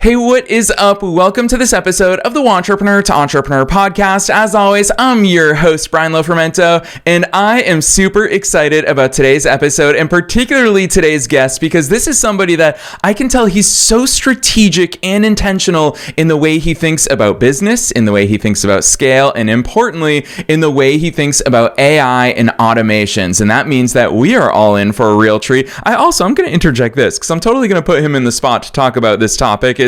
Hey, what is up? Welcome to this episode of the Entrepreneur to Entrepreneur podcast. As always, I'm your host, Brian Lofermento, and I am super excited about today's episode and particularly today's guest because this is somebody that I can tell he's so strategic and intentional in the way he thinks about business, in the way he thinks about scale, and importantly, in the way he thinks about AI and automations. And that means that we are all in for a real treat. I'm going to interject this because I'm totally going to put him in the spot to talk about this topic.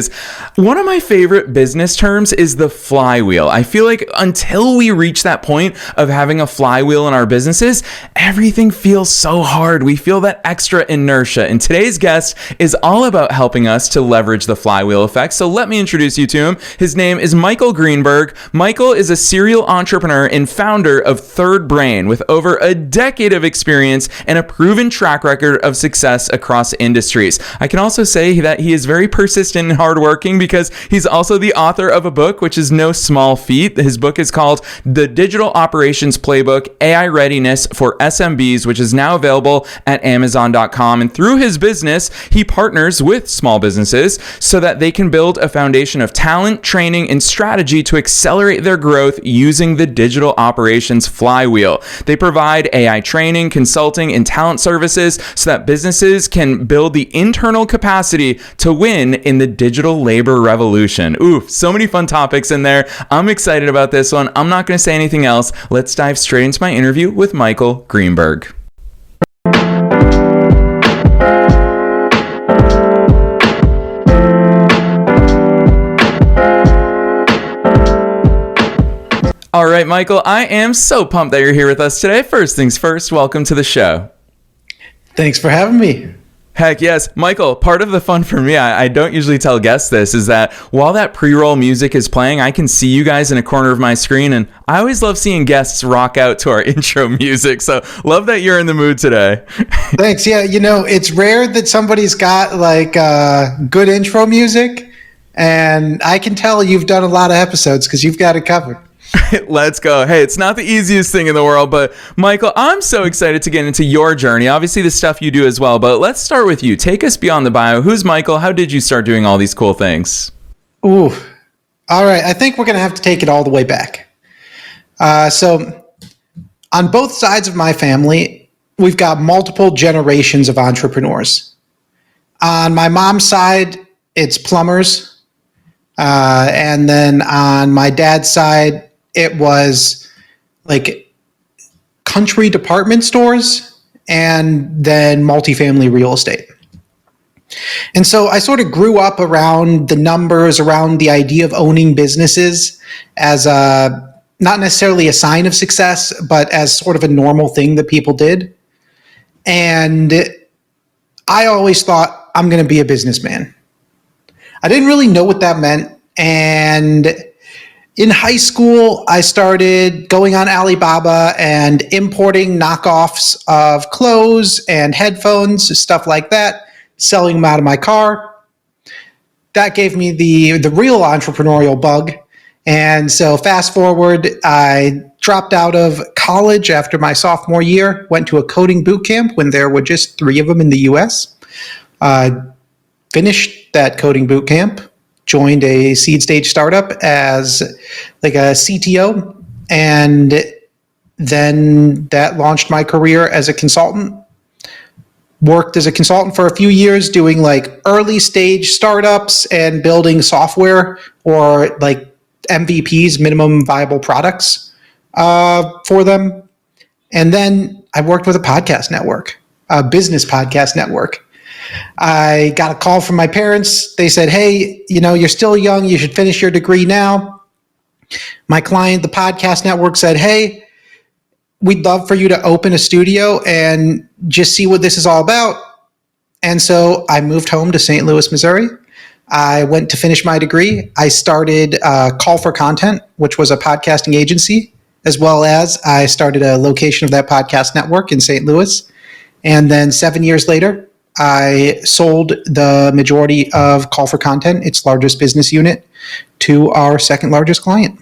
One of my favorite business terms is the flywheel. I feel like until we reach that point of having a flywheel in our businesses, everything feels so hard. We feel that extra inertia. And today's guest is all about helping us to leverage the flywheel effect. So let me introduce you to him. His name is Michael Greenberg. Michael is a serial entrepreneur and founder of Third Brain with over a decade of experience and a proven track record of success across industries. I can also say that he is very persistent and hardworking because he's also the author of a book, which is no small feat. His book is called The Digital Operations Playbook, AI Readiness for SMBs, which is now available at Amazon.com. And through his business, he partners with small businesses so that they can build a foundation of talent, training, and strategy to accelerate their growth using the digital operations flywheel. They provide AI training, consulting, and talent services so that businesses can build the internal capacity to win in the digital labor revolution. Oof, so many fun topics in there. I'm excited about this one. I'm not going to say anything else. Let's dive straight into my interview with Michael Greenberg. All right, Michael, I am so pumped that you're here with us today. First things first, welcome to the show. Thanks for having me. Heck yes. Michael, part of the fun for me, I don't usually tell guests this, is that while that pre-roll music is playing, I can see you guys in a corner of my screen, and I always love seeing guests rock out to our intro music. So love that you're in the mood today. Thanks. Yeah, it's rare that somebody's got like good intro music, and I can tell you've done a lot of episodes because you've got it covered. Let's go. Hey, it's not the easiest thing in the world, but Michael, I'm so excited to get into your journey. Obviously, the stuff you do as well, but let's start with you. Take us beyond the bio. Who's Michael? How did you start doing all these cool things? Ooh. All right. I think we're going to have to take it all the way back. So on both sides of my family, we've got multiple generations of entrepreneurs. On my mom's side, it's plumbers. And then on my dad's side, it was like country department stores and then multifamily real estate. And so I sort of grew up around the numbers, around the idea of owning businesses as not necessarily a sign of success, but as sort of a normal thing that people did. And I always thought, I'm going to be a businessman. I didn't really know what that meant. And in high school, I started going on Alibaba and importing knockoffs of clothes and headphones, stuff like that, selling them out of my car. That gave me the real entrepreneurial bug. And so fast forward, I dropped out of college after my sophomore year, went to a coding boot camp when there were just 3 of them in the US. Finished that coding boot camp. Joined a seed stage startup as like a CTO, and then that launched my career as a consultant. Worked as a consultant for a few years doing like early stage startups and building software or like MVPs, minimum viable products for them. And then I worked with a podcast network, a business podcast network. I got a call from my parents. They said, hey, you're still young. You should finish your degree now. My client, the podcast network, said, hey, we'd love for you to open a studio and just see what this is all about. And so I moved home to St. Louis, Missouri. I went to finish my degree. I started Call for Content, which was a podcasting agency, as well as I started a location of that podcast network in St. Louis. And then 7 years later, I sold the majority of Call for Content, its largest business unit, to our second largest client.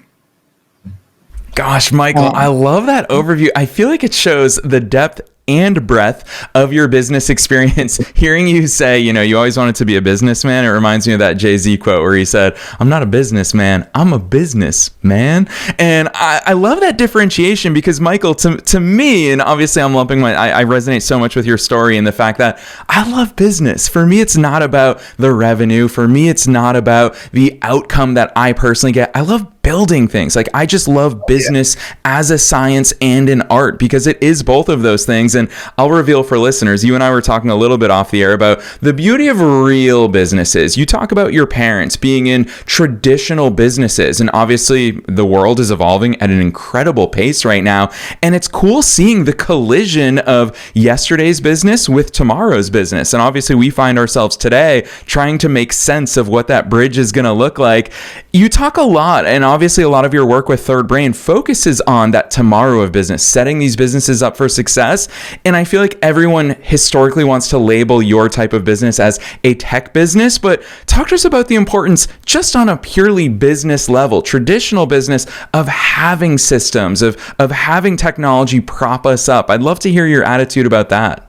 Gosh, Michael, I love that overview. I feel like it shows the depth and breadth of your business experience. Hearing you say, you always wanted to be a businessman, it reminds me of that Jay-Z quote where he said, "I'm not a businessman, I'm a businessman." And I love that differentiation because, Michael, to me, and obviously I'm lumping I resonate so much with your story and the fact that I love business. For me, it's not about the revenue. For me, it's not about the outcome that I personally get. I love building things. Like, I just love business as a science and an art because it is both of those things. And I'll reveal for listeners, you and I were talking a little bit off the air about the beauty of real businesses. You talk about your parents being in traditional businesses, and obviously the world is evolving at an incredible pace right now. And it's cool seeing the collision of yesterday's business with tomorrow's business. And obviously we find ourselves today trying to make sense of what that bridge is going to look like. You talk a lot, and obviously a lot of your work with Third Brain focuses on that tomorrow of business, setting these businesses up for success. And I feel like everyone historically wants to label your type of business as a tech business, but talk to us about the importance just on a purely business level, traditional business, of having systems, of having technology prop us up. I'd love to hear your attitude about that.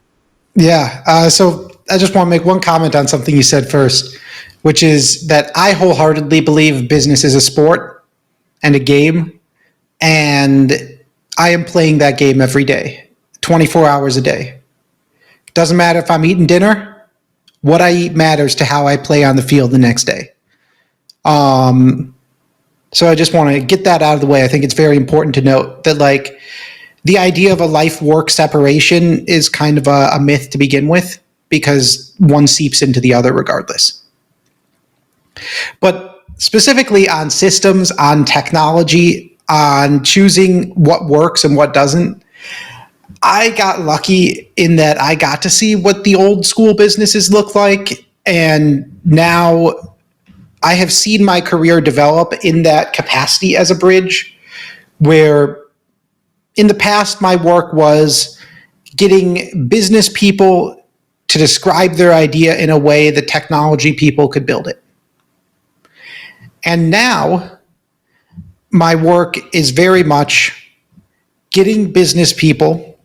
Yeah. So I just want to make one comment on something you said first, which is that I wholeheartedly believe business is a sport and a game, and I am playing that game every day, 24 hours a day. Doesn't matter if I'm eating dinner. What I eat matters to how I play on the field the next day. So I just want to get that out of the way. I think it's very important to note that, like, the idea of a life-work separation is kind of a myth to begin with, because one seeps into the other regardless. But specifically on systems, on technology, on choosing what works and what doesn't, I got lucky in that I got to see what the old school businesses look like, and now I have seen my career develop in that capacity as a bridge, where in the past my work was getting business people to describe their idea in a way that technology people could build it. And now my work is very much getting business people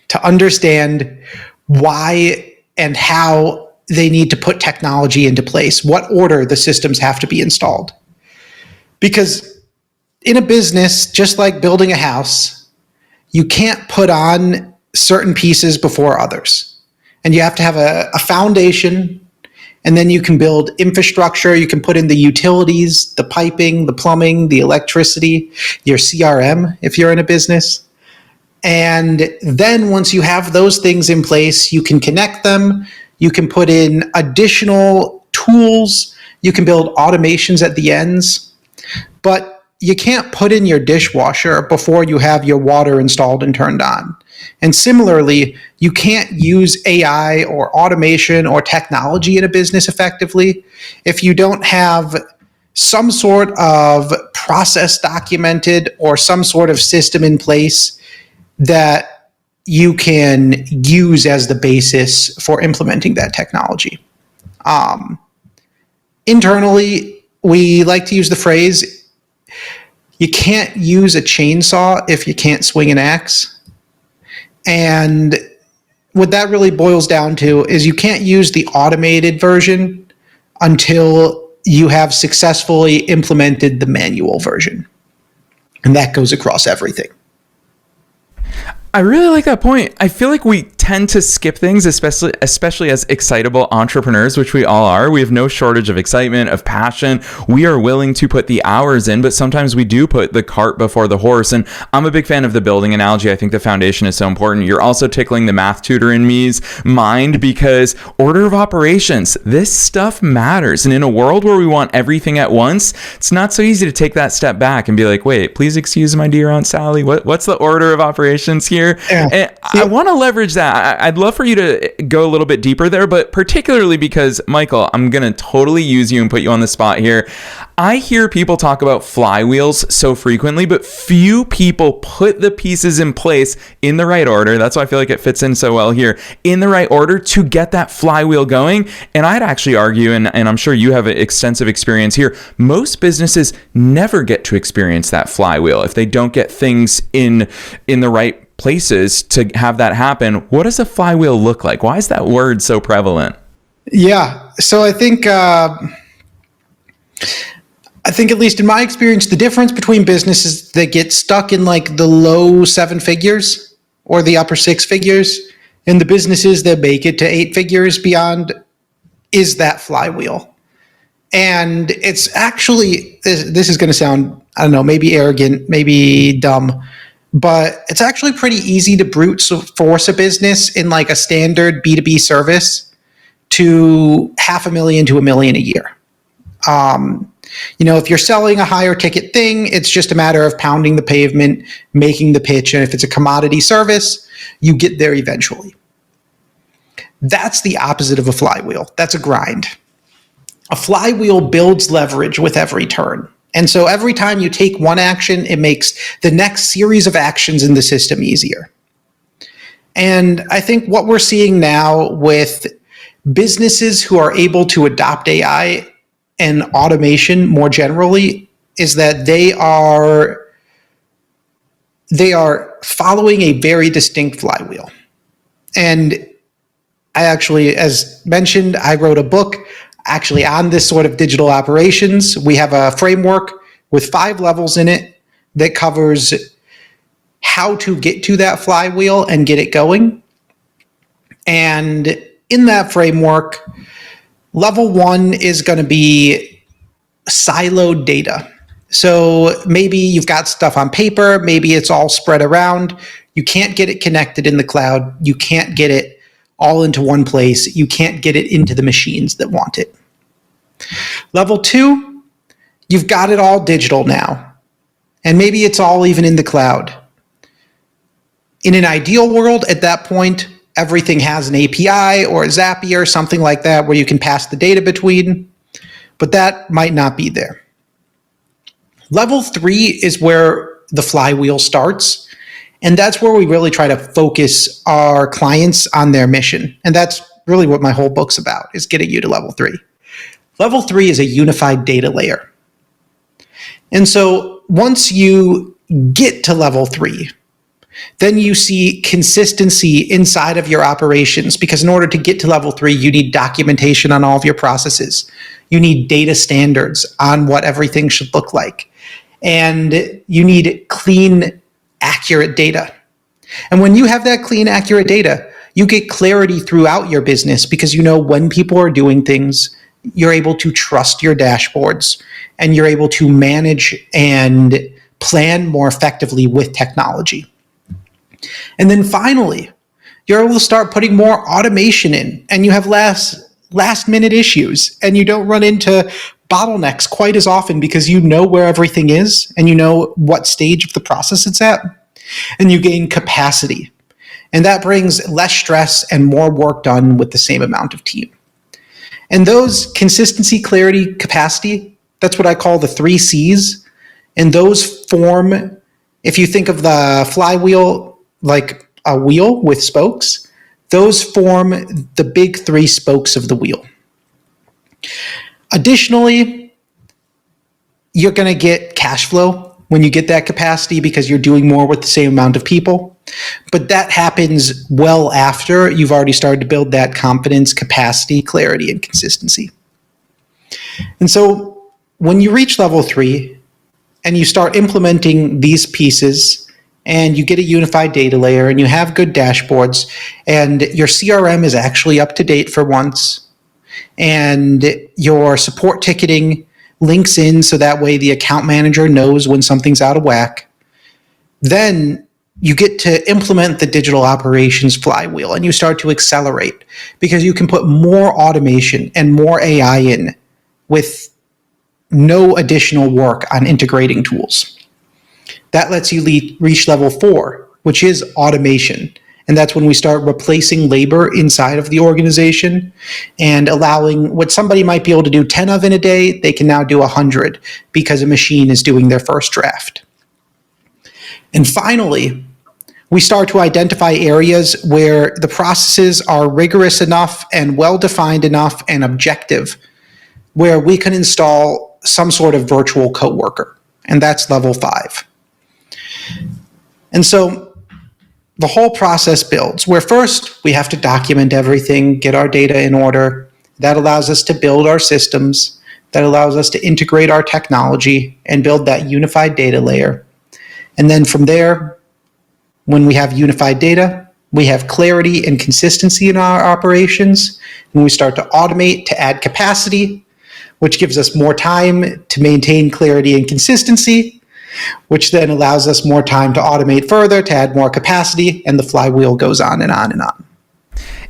to understand why and how they need to put technology into place, what order the systems have to be installed. Because in a business, just like building a house, you can't put on certain pieces before others. And you have to have a foundation, and then you can build infrastructure. You can put in the utilities, the piping, the plumbing, the electricity, your CRM if you're in a business. And then once you have those things in place, you can connect them. You can put in additional tools. You can build automations at the ends. But you can't put in your dishwasher before you have your water installed and turned on. And similarly, you can't use AI or automation or technology in a business effectively if you don't have some sort of process documented or some sort of system in place that you can use as the basis for implementing that technology. Internally, we like to use the phrase, you can't use a chainsaw if you can't swing an axe. And what that really boils down to is you can't use the automated version until you have successfully implemented the manual version. And that goes across everything. I really like that point. I feel like we tend to skip things, especially as excitable entrepreneurs, which we all are. We have no shortage of excitement, of passion. We are willing to put the hours in, but sometimes we do put the cart before the horse. And I'm a big fan of the building analogy. I think the foundation is so important. You're also tickling the math tutor in me's mind, because order of operations, this stuff matters. And in a world where we want everything at once, it's not so easy to take that step back and be like, wait, please excuse my dear Aunt Sally. What's the order of operations here? Yeah. And I want to leverage that. I'd love for you to go a little bit deeper there, but particularly because, Michael, I'm going to totally use you and put you on the spot here. I hear people talk about flywheels so frequently, but few people put the pieces in place in the right order. That's why I feel like it fits in so well here, in the right order to get that flywheel going. And I'd actually argue, and I'm sure you have extensive experience here, most businesses never get to experience that flywheel if they don't get things in the right places to have that happen. What does a flywheel look like? Why is that word so prevalent? Yeah. So I think at least in my experience, the difference between businesses that get stuck in like the low 7 figures or the upper 6 figures and the businesses that make it to 8 figures beyond is that flywheel. And it's actually, this is going to sound, I don't know, maybe arrogant, maybe dumb, but it's actually pretty easy to brute force a business in like a standard B2B service to $500,000 to $1 million a year. If you're selling a higher ticket thing, it's just a matter of pounding the pavement, making the pitch. And if it's a commodity service, you get there eventually. That's the opposite of a flywheel. That's a grind. A flywheel builds leverage with every turn. And so every time you take one action, it makes the next series of actions in the system easier. And I think what we're seeing now with businesses who are able to adopt AI and automation more generally is that they are following a very distinct flywheel. And I actually, as mentioned, I wrote a book actually on this sort of digital operations. We have a framework with 5 levels in it that covers how to get to that flywheel and get it going. And in that framework, level 1 is going to be siloed data. So maybe you've got stuff on paper, maybe it's all spread around. You can't get it connected in the cloud. You can't get it all into one place. You can't get it into the machines that want it. Level 2, you've got it all digital now. And maybe it's all even in the cloud. In an ideal world, at that point, everything has an API or a Zapier or something like that where you can pass the data between, but that might not be there. Level 3 is where the flywheel starts, and that's where we really try to focus our clients on their mission. And that's really what my whole book's about, is getting you to level 3. Level 3 is a unified data layer. And so once you get to level 3, then you see consistency inside of your operations, because in order to get to level 3, you need documentation on all of your processes. You need data standards on what everything should look like. And you need clean, accurate data. And when you have that clean, accurate data, you get clarity throughout your business because you know when people are doing things. You're able to trust your dashboards, and you're able to manage and plan more effectively with technology. And then finally, you're able to start putting more automation in, and you have less last-minute issues, and you don't run into bottlenecks quite as often because you know where everything is, and you know what stage of the process it's at, and you gain capacity. And that brings less stress and more work done with the same amount of team. And those consistency, clarity, capacity, that's what I call the 3 C's. And those form, if you think of the flywheel like a wheel with spokes, those form the big 3 spokes of the wheel. Additionally, you're going to get cash flow when you get that capacity because you're doing more with the same amount of people. But that happens well after you've already started to build that confidence, capacity, clarity, and consistency. And so when you reach level 3 and you start implementing these pieces and you get a unified data layer and you have good dashboards and your CRM is actually up to date for once and your support ticketing links in so that way the account manager knows when something's out of whack, then you get to implement the digital operations flywheel and you start to accelerate because you can put more automation and more AI in with no additional work on integrating tools. That lets you reach level 4, which is automation. And that's when we start replacing labor inside of the organization and allowing what somebody might be able to do 10 of in a day, they can now do 100 because a machine is doing their first draft. And finally, we start to identify areas where the processes are rigorous enough and well-defined enough and objective where we can install some sort of virtual coworker. And that's level 5. And so the whole process builds, where first we have to document everything, get our data in order. That allows us to build our systems. That allows us to integrate our technology and build that unified data layer. And then from there, when we have unified data, we have clarity and consistency in our operations. And we start to automate to add capacity, which gives us more time to maintain clarity and consistency, which then allows us more time to automate further, to add more capacity, and the flywheel goes on and on and on.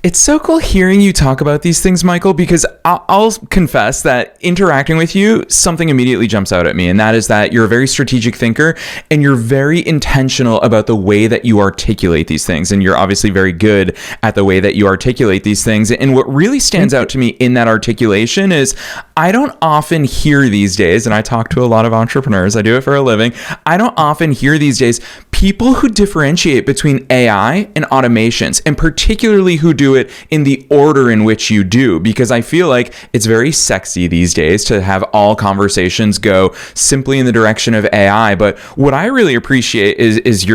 It's so cool hearing you talk about these things, Michael, because I'll confess that interacting with you, something immediately jumps out at me, and that is that you're a very strategic thinker and you're very intentional about the way that you articulate these things. And you're obviously very good at the way that you articulate these things. And what really stands out to me in that articulation is I don't often hear these days, and I talk to a lot of entrepreneurs, I do it for a living, I don't often hear these days people who differentiate between AI and automations, and particularly who do it in the order in which you do, because I feel like it's very sexy these days to have all conversations go simply in the direction of AI. But what I really appreciate is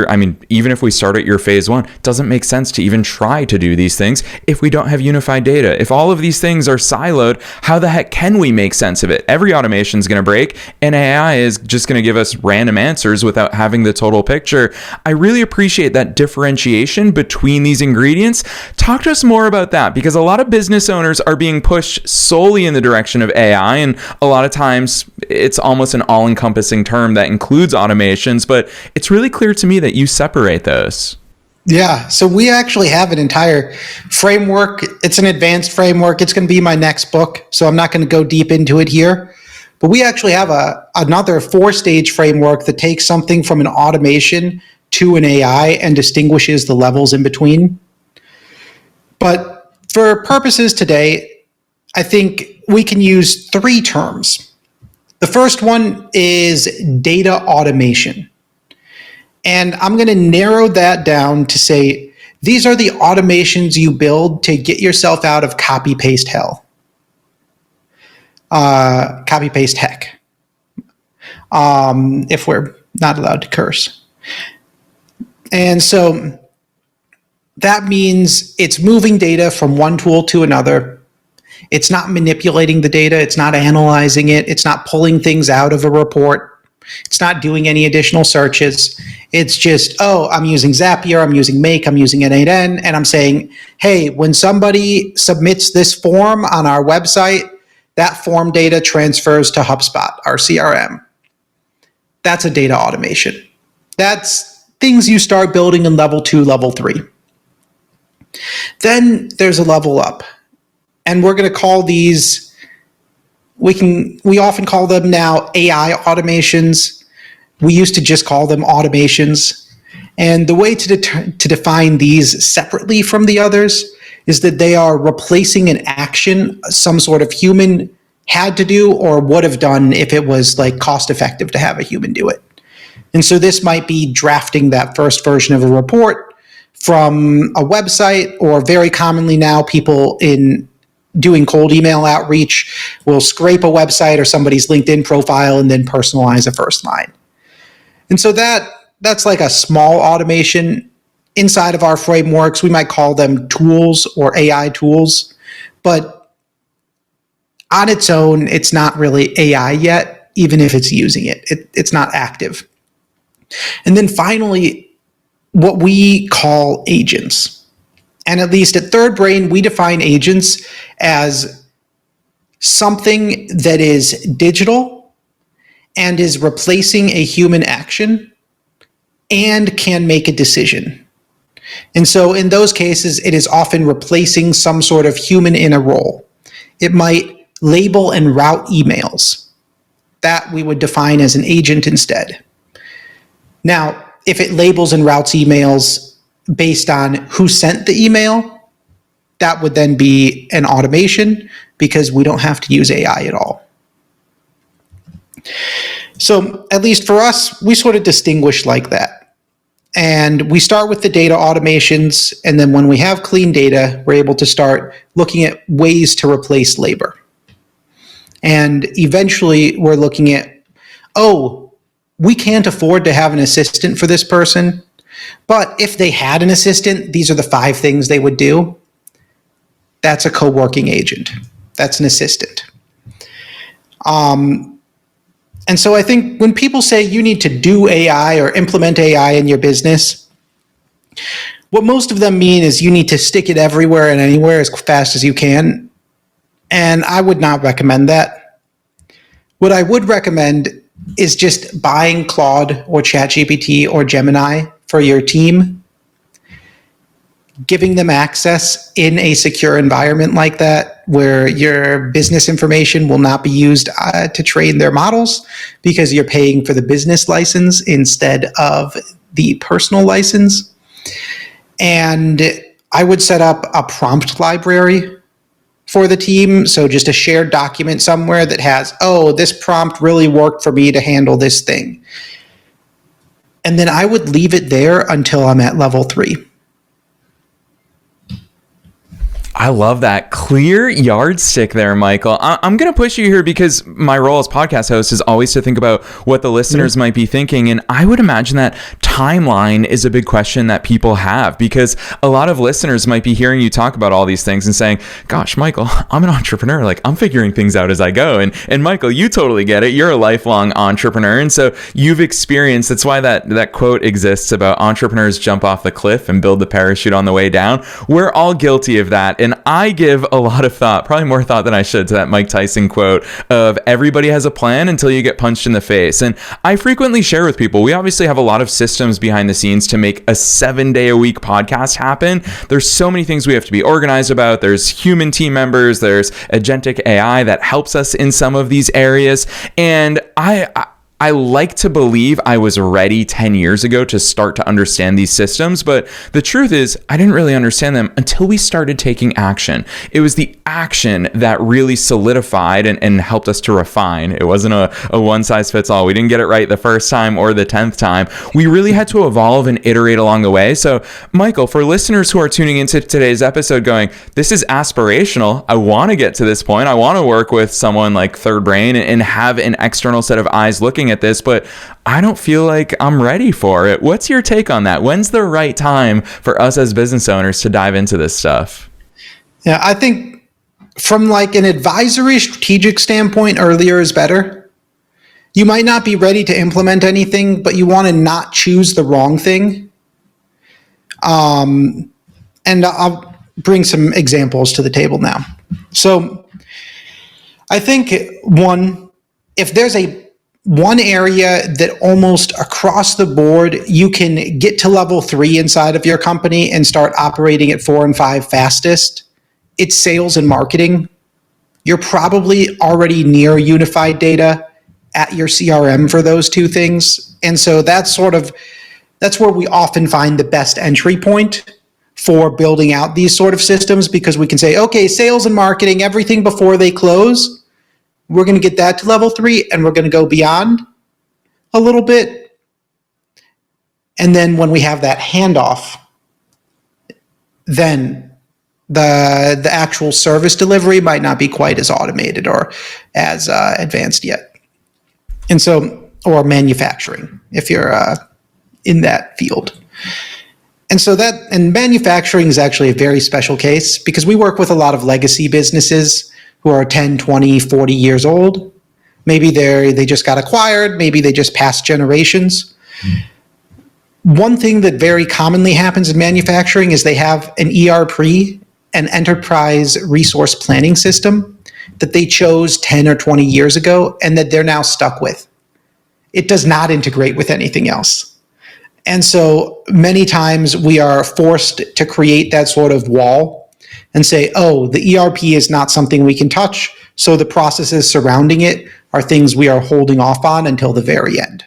even if we start at your phase one, it doesn't make sense to even try to do these things if we don't have unified data. If all of these things are siloed, how the heck can we make sense of it? Every automation is going to break, and AI is just going to give us random answers without having the total picture. I really appreciate that differentiation between these ingredients. Talk to us more about that, because a lot of business owners are being pushed solely in the direction of AI, and a lot of times it's almost an all-encompassing term that includes automations, but it's really clear to me that you separate those. Yeah, so we actually have an entire framework. It's an advanced framework. It's going to be my next book, so I'm not going to go deep into it here. But we actually have another 4-stage framework that takes something from an automation to an AI and distinguishes the levels in between. But for purposes today, I think we can use 3 terms. The first one is data automation. And I'm going to narrow that down to say, these are the automations you build to get yourself out of copy-paste hell. Copy-paste heck. If we're not allowed to curse. And so that means it's moving data from one tool to another. It's not manipulating the data. It's not analyzing it. It's not pulling things out of a report. It's not doing any additional searches. It's just, I'm using Zapier, I'm using Make, I'm using N8N, and I'm saying, hey, when somebody submits this form on our website, that form data transfers to HubSpot, our CRM. That's a data automation. That's things you start building in level 2, level 3. Then there's a level up. And we're going to call these, we often call them now AI automations. We used to just call them automations. And the way to define these separately from the others is that they are replacing an action some sort of human had to do or would have done if it was like cost effective to have a human do it. And so this might be drafting that first version of a report from a website, or very commonly now people in doing cold email outreach will scrape a website or somebody's LinkedIn profile and then personalize a first line. And so that's like a small automation. Inside of our frameworks, we might call them tools or AI tools, but on its own, it's not really AI yet, even if it's using it. It's not active. And then finally, what we call agents. And at least at Third Brain, we define agents as something that is digital and is replacing a human action and can make a decision. And so in those cases, it is often replacing some sort of human in a role. It might label and route emails. That we would define as an agent instead. Now, if it labels and routes emails based on who sent the email, that would then be an automation because we don't have to use AI at all. So at least for us, we sort of distinguish like that. And we start with the data automations, and then when we have clean data, we're able to start looking at ways to replace labor. And eventually we're looking at, we can't afford to have an assistant for this person, But if they had an assistant, these are the 5 things they would do. That's a co-working agent. That's an assistant. And so I think when people say you need to do AI or implement AI in your business, what most of them mean is you need to stick it everywhere and anywhere as fast as you can. And I would not recommend that. What I would recommend is just buying Claude or ChatGPT or Gemini for your team, giving them access in a secure environment like that where your business information will not be used to train their models because you're paying for the business license instead of the personal license. And I would set up a prompt library for the team. So just a shared document somewhere that has, oh, this prompt really worked for me to handle this thing. And then I would leave it there until I'm at level 3. I love that clear yardstick there, Michael. I'm going to push you here because my role as podcast host is always to think about what the listeners might be thinking. And I would imagine that timeline is a big question that people have, because a lot of listeners might be hearing you talk about all these things and saying, gosh, Michael, I'm an entrepreneur. Like, I'm figuring things out as I go. And Michael, you totally get it. You're a lifelong entrepreneur. And so you've experienced, that's why that quote exists about entrepreneurs jump off the cliff and build the parachute on the way down. We're all guilty of that. And I give a lot of thought, probably more thought than I should, to that Mike Tyson quote of everybody has a plan until you get punched in the face. And I frequently share with people, we obviously have a lot of systems behind the scenes to make a 7-day-a-week podcast happen. There's so many things we have to be organized about. There's human team members. There's agentic AI that helps us in some of these areas. And I like to believe I was ready 10 years ago to start to understand these systems, but the truth is I didn't really understand them until we started taking action. It was the action that really solidified and helped us to refine. It wasn't a one-size-fits-all. We didn't get it right the first time or the 10th time. We really had to evolve and iterate along the way. So, Michael, for listeners who are tuning into today's episode going, this is aspirational. I want to get to this point. I want to work with someone like Third Brain and have an external set of eyes looking at this, but I don't feel like I'm ready for it. What's your take on that? When's the right time for us as business owners to dive into this stuff? Yeah, I think from like an advisory strategic standpoint, earlier is better. You might not be ready to implement anything, but you want to not choose the wrong thing. And I'll bring some examples to the table now. So I think if there's one area that almost across the board you can get to level 3 inside of your company and start operating at 4 and 5 fastest, it's sales and marketing. You're probably already near unified data at your CRM for those 2 things. And so that's where we often find the best entry point for building out these sort of systems, because we can say, okay, sales and marketing, everything before they close, we're going to get that to level 3, and we're going to go beyond a little bit. And then when we have that handoff, then the actual service delivery might not be quite as automated or as advanced yet. And so, or manufacturing, if you're in that field. And manufacturing is actually a very special case because we work with a lot of legacy businesses who are 10, 20, 40 years old. Maybe they just got acquired. Maybe they just passed generations. One thing that very commonly happens in manufacturing is they have an ERP, an enterprise resource planning system that they chose 10 or 20 years ago and that they're now stuck with. It does not integrate with anything else. And so many times we are forced to create that sort of wall and say, oh, the ERP is not something we can touch, so the processes surrounding it are things we are holding off on until the very end.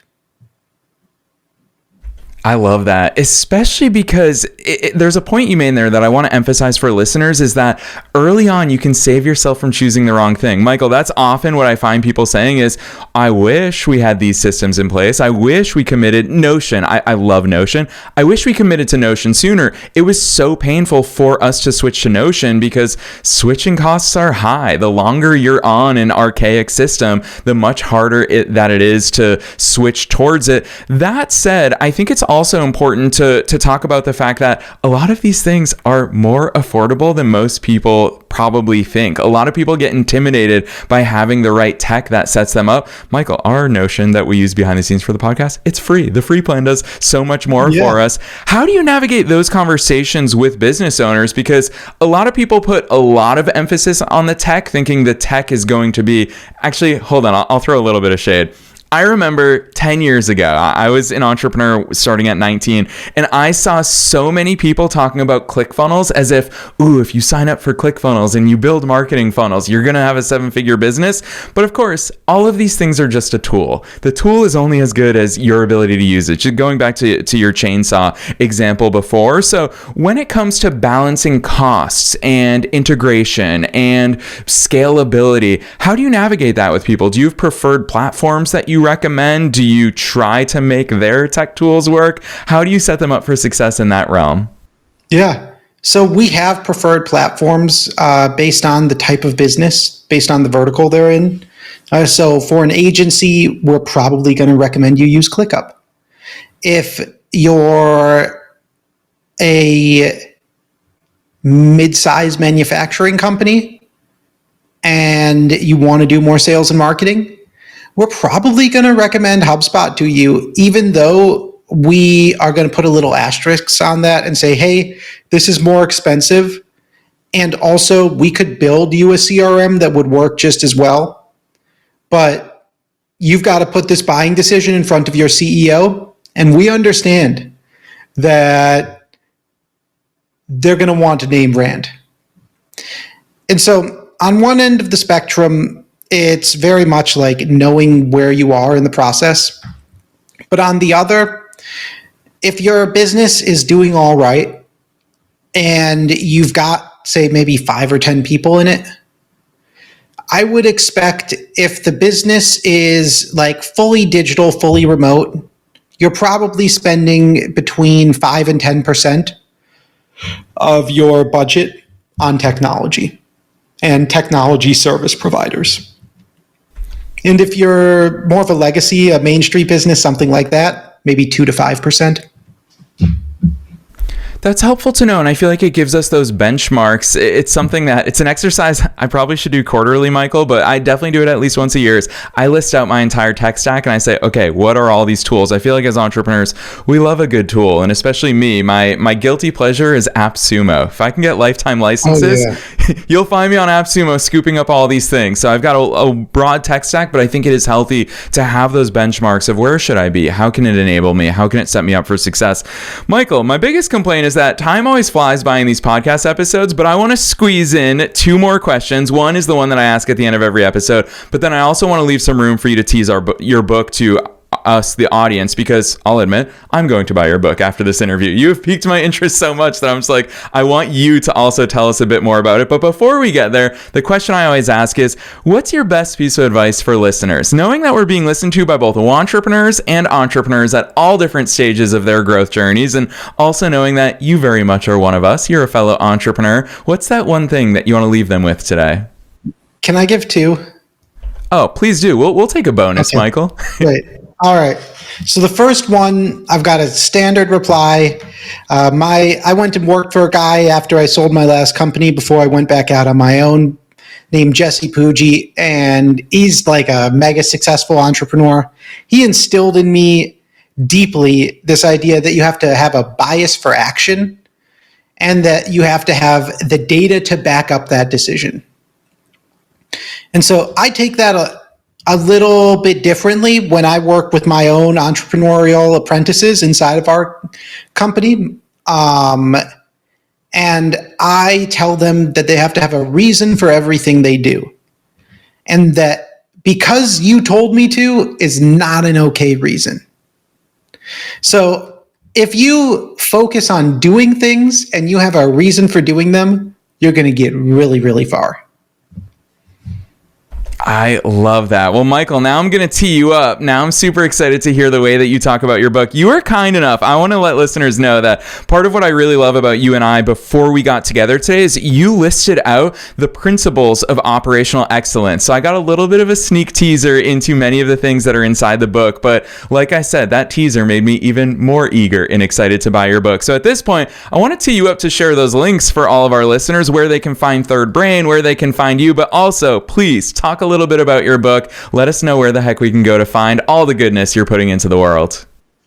I love that, especially because there's a point you made there that I want to emphasize for listeners is that early on, you can save yourself from choosing the wrong thing. Michael, that's often what I find people saying is, I wish we had these systems in place. I wish we committed Notion. I love Notion. I wish we committed to Notion sooner. It was so painful for us to switch to Notion because switching costs are high. The longer you're on an archaic system, the much harder that it is to switch towards it. That said, I think it's also important to talk about the fact that a lot of these things are more affordable than most people probably think. A lot of people get intimidated by having the right tech that sets them up. Michael, our Notion that we use behind the scenes for the podcast, it's free. The free plan does so much more for us. How do you navigate those conversations with business owners? Because a lot of people put a lot of emphasis on the tech, thinking the tech is going to be, actually, hold on, I'll throw a little bit of shade. I remember 10 years ago, I was an entrepreneur starting at 19, and I saw so many people talking about ClickFunnels as if you sign up for ClickFunnels and you build marketing funnels, you're going to have a 7-figure business. But of course, all of these things are just a tool. The tool is only as good as your ability to use it. Just going back to your chainsaw example before. So when it comes to balancing costs and integration and scalability, how do you navigate that with people? Do you have preferred platforms that you recommend? Do you try to make their tech tools work? How do you set them up for success in that realm? Yeah. So we have preferred platforms based on the type of business, based on the vertical they're in. So for an agency, we're probably going to recommend you use ClickUp. If you're a mid-sized manufacturing company and you want to do more sales and marketing, we're probably going to recommend HubSpot to you, even though we are going to put a little asterisk on that and say, hey, this is more expensive. And also, we could build you a CRM that would work just as well. But you've got to put this buying decision in front of your CEO. And we understand that they're going to want a name brand. And so on one end of the spectrum, it's very much like knowing where you are in the process. But on the other, if your business is doing all right and you've got, say, maybe 5 or 10 people in it, I would expect if the business is like fully digital, fully remote, you're probably spending between 5 and 10% of your budget on technology and technology service providers. And if you're more of a legacy, a Main Street business, something like that, maybe 2 to 5%. That's helpful to know, and I feel like it gives us those benchmarks. It's something that, it's an exercise I probably should do quarterly, Michael, but I definitely do it at least once a year. I list out my entire tech stack and I say, okay, what are all these tools? I feel like as entrepreneurs, we love a good tool, and especially me, my guilty pleasure is AppSumo. If I can get lifetime licenses, you'll find me on AppSumo scooping up all these things. So I've got a broad tech stack, but I think it is healthy to have those benchmarks of where should I be? How can it enable me? How can it set me up for success? Michael, my biggest complaint is that time always flies by in these podcast episodes, but I want to squeeze in 2 more questions. One is the one that I ask at the end of every episode, but then I also want to leave some room for you to tease your book to us, the audience, because I'll admit, I'm going to buy your book after this interview. You've piqued my interest so much that I'm just like, I want you to also tell us a bit more about it. But before we get there, the question I always ask is, what's your best piece of advice for listeners? Knowing that we're being listened to by both entrepreneurs and entrepreneurs at all different stages of their growth journeys, and also knowing that you very much are one of us, you're a fellow entrepreneur. What's that one thing that you want to leave them with today? Can I give 2? Oh, please do. We'll take a bonus, okay. Michael. Great. All right. So the first one, I've got a standard reply. I went and worked for a guy after I sold my last company before I went back out on my own, named Jesse Puggi, and he's like a mega successful entrepreneur. He instilled in me deeply this idea that you have to have a bias for action and that you have to have the data to back up that decision. And so I take that a little bit differently when I work with my own entrepreneurial apprentices inside of our company. And I tell them that they have to have a reason for everything they do. And that because you told me to is not an okay reason. So if you focus on doing things and you have a reason for doing them, you're going to get really, really far. I love that. Well, Michael, now I'm going to tee you up. Now I'm super excited to hear the way that you talk about your book. You were kind enough. I want to let listeners know that part of what I really love about you and I before we got together today is you listed out the principles of operational excellence. So I got a little bit of a sneak teaser into many of the things that are inside the book. But like I said, that teaser made me even more eager and excited to buy your book. So at this point, I want to tee you up to share those links for all of our listeners, where they can find Third Brain, where they can find you, but also please talk a little bit about your book. Let us know where the heck we can go to find all the goodness you're putting into the world.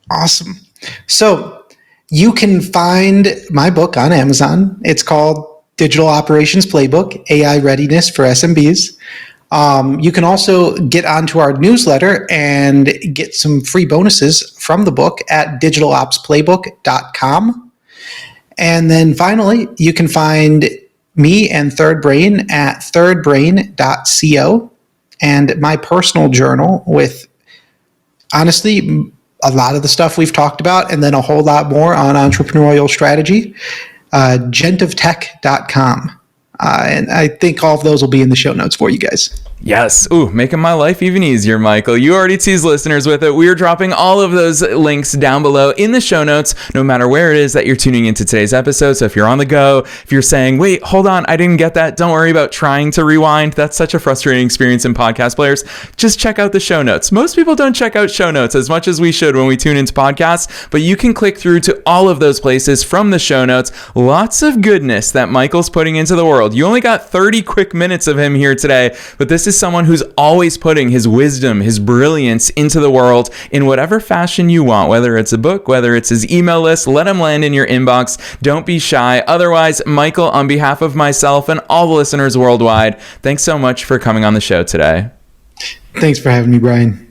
Awesome. So you can find my book on Amazon. It's called Digital Operations Playbook, AI Readiness for SMBs. You can also get onto our newsletter and get some free bonuses from the book at digitalopsplaybook.com. And then finally, you can find me and Third Brain at thirdbrain.co. And my personal journal with, honestly, a lot of the stuff we've talked about, and then a whole lot more on entrepreneurial strategy, gentoftech.com. And I think all of those will be in the show notes for you guys. Yes. Ooh, making my life even easier, Michael. You already teased listeners with it. We are dropping all of those links down below in the show notes, no matter where it is that you're tuning into today's episode. So if you're on the go, if you're saying, wait, hold on, I didn't get that, don't worry about trying to rewind. That's such a frustrating experience in podcast players. Just check out the show notes. Most people don't check out show notes as much as we should when we tune into podcasts, but you can click through to all of those places from the show notes. Lots of goodness that Michael's putting into the world. You only got 30 quick minutes of him here today, but this is someone who's always putting his wisdom, his brilliance into the world in whatever fashion you want, whether it's a book, whether it's his email list. Let him land in your inbox. Don't be shy. Otherwise, Michael, on behalf of myself and all the listeners worldwide, thanks so much for coming on the show today. Thanks for having me, Brian.